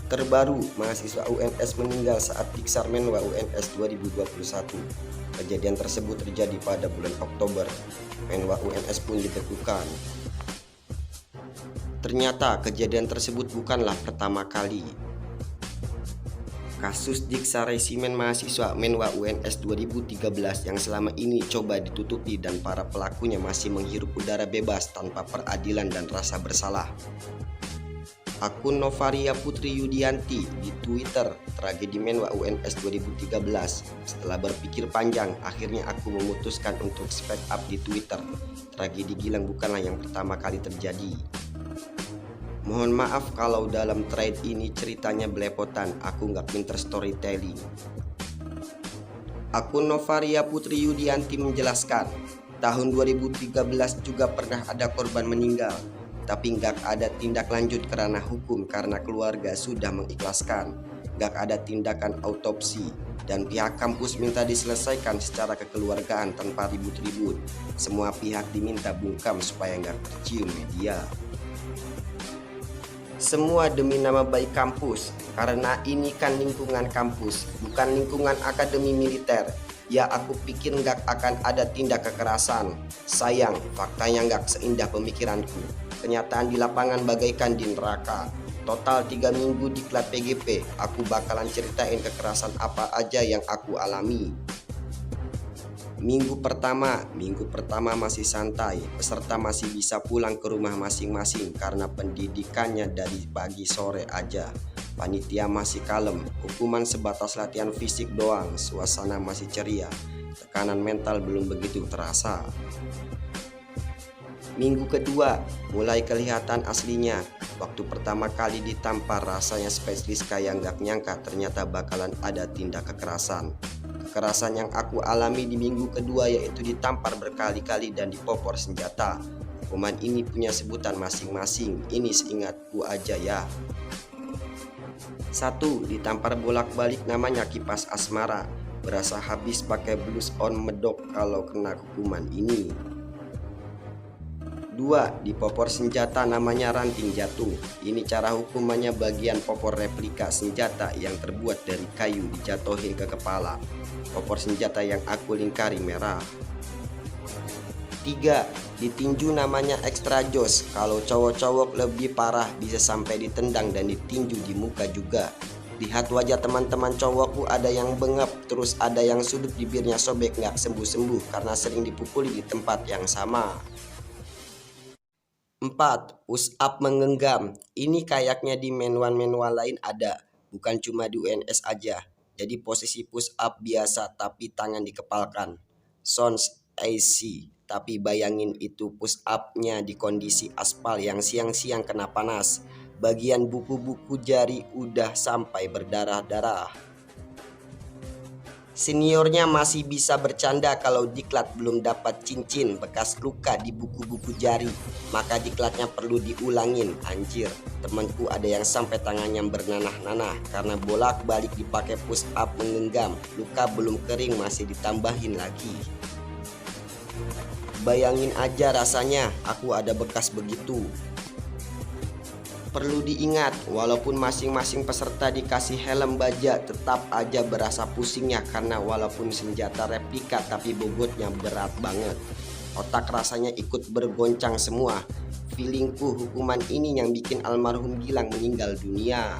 Terbaru, mahasiswa UNS meninggal saat diksar Menwa UNS 2021. Kejadian tersebut terjadi pada bulan Oktober. Menwa UNS pun dibekukan. Ternyata kejadian tersebut bukanlah pertama kali. Kasus diksar resimen mahasiswa Menwa UNS 2013 yang selama ini coba ditutupi dan para pelakunya masih menghirup udara bebas tanpa peradilan dan rasa bersalah. Akun Novaria Putri Yudianti di Twitter, tragedi Menwa UNS 2013. Setelah berpikir panjang, akhirnya aku memutuskan untuk speak up di Twitter. Tragedi Gilang bukanlah yang pertama kali terjadi. Mohon maaf kalau dalam thread ini ceritanya belepotan, aku nggak pinter storytelling. Akun Novaria Putri Yudianti menjelaskan, tahun 2013 juga pernah ada korban meninggal, tapi nggak ada tindak lanjut karena hukum karena keluarga sudah mengikhlaskan. Nggak ada tindakan autopsi dan pihak kampus minta diselesaikan secara kekeluargaan tanpa ribut-ribut. Semua pihak diminta bungkam supaya nggak tercium media. Semua demi nama baik kampus, karena ini kan lingkungan kampus, bukan lingkungan akademi militer. Ya aku pikir nggak akan ada tindak kekerasan. Sayang, faktanya nggak seindah pemikiranku. Kenyataan di lapangan bagaikan di neraka. Total 3 minggu diklat PGP, aku bakalan ceritain kekerasan apa aja yang aku alami. Minggu pertama masih santai, peserta masih bisa pulang ke rumah masing-masing karena pendidikannya dari pagi sore aja. Panitia masih kalem, hukuman sebatas latihan fisik doang, suasana masih ceria, tekanan mental belum begitu terasa. Minggu kedua, mulai kelihatan aslinya. Waktu pertama kali ditampar rasanya spesialis kayak nggak nyangka ternyata bakalan ada tindak kekerasan. Kekerasan yang aku alami di minggu kedua yaitu ditampar berkali-kali dan dipopor senjata. Hukuman ini punya sebutan masing-masing, ini seingatku aja ya. 1. Ditampar bolak-balik namanya kipas asmara. Berasa habis pakai blues on medok kalau kena hukuman ini. 2. Dipopor senjata namanya ranting jatuh. Ini cara hukumannya bagian popor replika senjata yang terbuat dari kayu dijatuhin ke kepala. Popor senjata yang aku lingkari merah. 3. Ditinju namanya extra jos. Kalau cowok-cowok lebih parah bisa sampai ditendang dan ditinju di muka juga. Lihat wajah teman-teman cowokku, ada yang bengap, terus ada yang sudut bibirnya sobek nggak sembuh-sembuh karena sering dipukuli di tempat yang sama. 4. Push up menggenggam. Ini kayaknya di menwa lain ada, bukan cuma di UNS aja. Jadi posisi push up biasa tapi tangan dikepalkan. Sounds easy, tapi bayangin itu push up-nya di kondisi aspal yang siang-siang kena panas. Bagian buku-buku jari udah sampai berdarah-darah. Seniornya masih bisa bercanda kalau diklat belum dapat cincin bekas luka di buku-buku jari, maka diklatnya perlu diulangin. Anjir, temanku ada yang sampai tangannya bernanah-nanah karena bolak-balik dipakai push up menggenggam, luka belum kering masih ditambahin lagi. Bayangin aja rasanya, aku ada bekas begitu. Perlu diingat, walaupun masing-masing peserta dikasih helm baja, tetap aja berasa pusingnya karena walaupun senjata replika tapi bobotnya berat banget. Otak rasanya ikut bergoncang semua. Feelingku hukuman ini yang bikin almarhum Gilang meninggal dunia.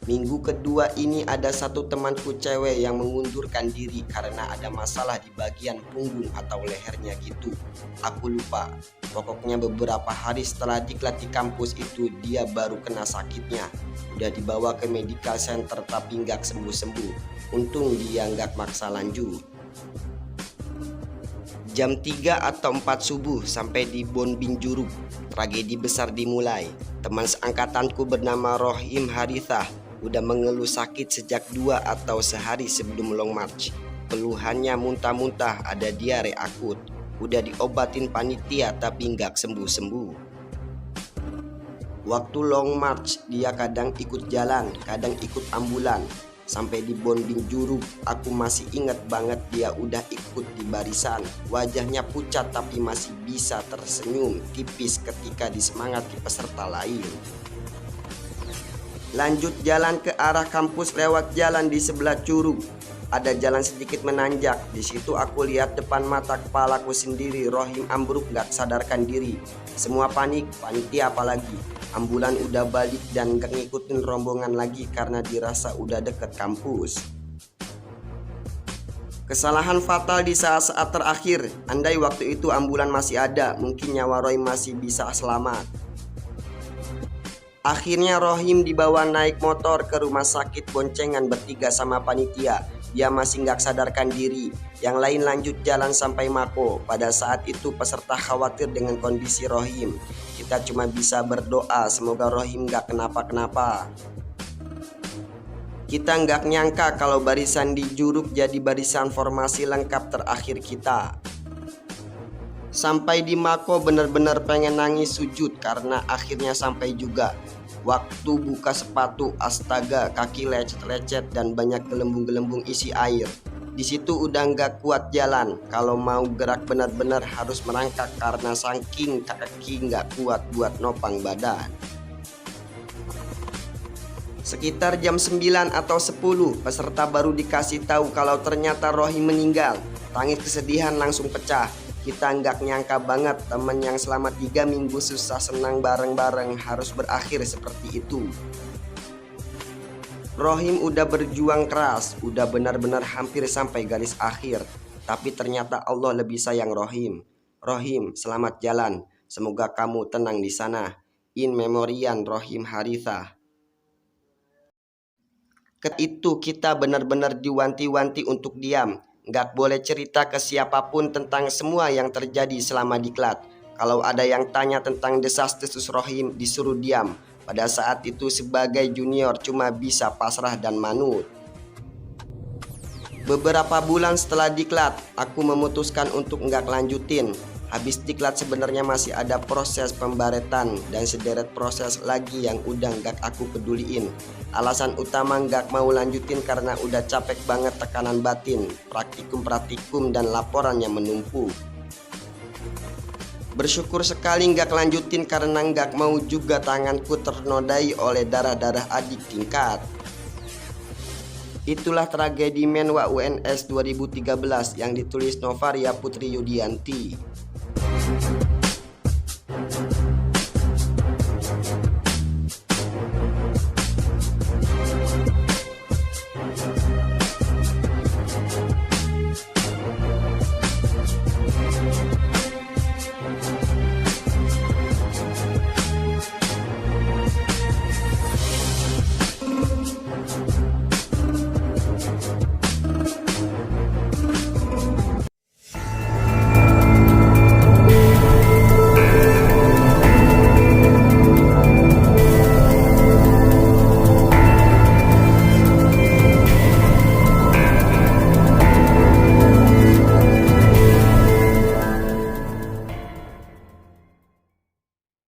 Minggu kedua ini ada satu temanku cewek yang mengundurkan diri karena ada masalah di bagian punggung atau lehernya gitu. Aku lupa. Pokoknya beberapa hari setelah diklat di kampus itu dia baru kena sakitnya. Udah dibawa ke medical center tapi nggak sembuh-sembuh. Untung dia nggak maksa lanjut. Jam 3 atau 4 subuh sampai di Bon Binjuruk. Tragedi besar dimulai. Teman seangkatanku bernama Rohim Harithah udah mengeluh sakit sejak 2 atau sehari sebelum long march. Keluhannya muntah-muntah, ada diare akut. Udah diobatin panitia tapi nggak sembuh-sembuh. Waktu long march dia kadang ikut jalan, kadang ikut ambulan. Sampai di Bon Binjuruk aku masih ingat banget dia udah ikut di barisan. Wajahnya pucat tapi masih bisa tersenyum tipis ketika disemangati peserta lain. Lanjut jalan ke arah kampus lewat jalan di sebelah curug. Ada jalan sedikit menanjak. Di situ aku lihat depan mata kepalaku sendiri Rohim ambruk gak sadarkan diri. Semua panik, panitia apalagi. Ambulan udah balik dan gak ngikutin rombongan lagi karena dirasa udah deket kampus. Kesalahan fatal di saat-saat terakhir. Andai waktu itu ambulan masih ada, mungkin nyawa Rohim masih bisa selamat. Akhirnya Rohim dibawa naik motor ke rumah sakit boncengan bertiga sama panitia. Dia masih nggak sadarkan diri. Yang lain lanjut jalan sampai Mako. Pada saat itu peserta khawatir dengan kondisi Rohim. Kita cuma bisa berdoa semoga Rohim nggak kenapa-kenapa. Kita nggak nyangka kalau barisan di Juruk jadi barisan formasi lengkap terakhir kita. Sampai di Mako bener-bener pengen nangis sujud karena akhirnya sampai juga. Waktu buka sepatu, astaga, kaki lecet-lecet dan banyak gelembung-gelembung isi air. Di situ udah nggak kuat jalan. Kalau mau gerak benar-benar harus merangkak karena saking kaki nggak kuat buat nopang badan. Sekitar jam 9 atau 10, peserta baru dikasih tahu kalau ternyata Rohim meninggal. Tangis kesedihan langsung pecah. Kita nggak nyangka banget temen yang selama 3 minggu susah senang bareng-bareng harus berakhir seperti itu. Rohim udah berjuang keras, udah benar-benar hampir sampai garis akhir. Tapi ternyata Allah lebih sayang Rohim. Rohim, selamat jalan. Semoga kamu tenang di sana. In memoriam Rohim Harithah. Itu kita benar-benar diwanti-wanti untuk diam. Nggak boleh cerita ke siapapun tentang semua yang terjadi selama diklat. Kalau ada yang tanya tentang desas-desus Rohim, disuruh diam. Pada saat itu sebagai junior cuma bisa pasrah dan manut. Beberapa bulan setelah diklat, aku memutuskan untuk nggak lanjutin. Habis diklat sebenarnya masih ada proses pembaretan dan sederet proses lagi yang udah nggak aku peduliin. Alasan utama nggak mau lanjutin karena udah capek banget tekanan batin, praktikum dan laporan yang menumpuk. Bersyukur sekali nggak lanjutin karena nggak mau juga tanganku ternodai oleh darah-darah adik tingkat. Itulah tragedi Menwa UNS 2013 yang ditulis Novaria Putri Yudianti.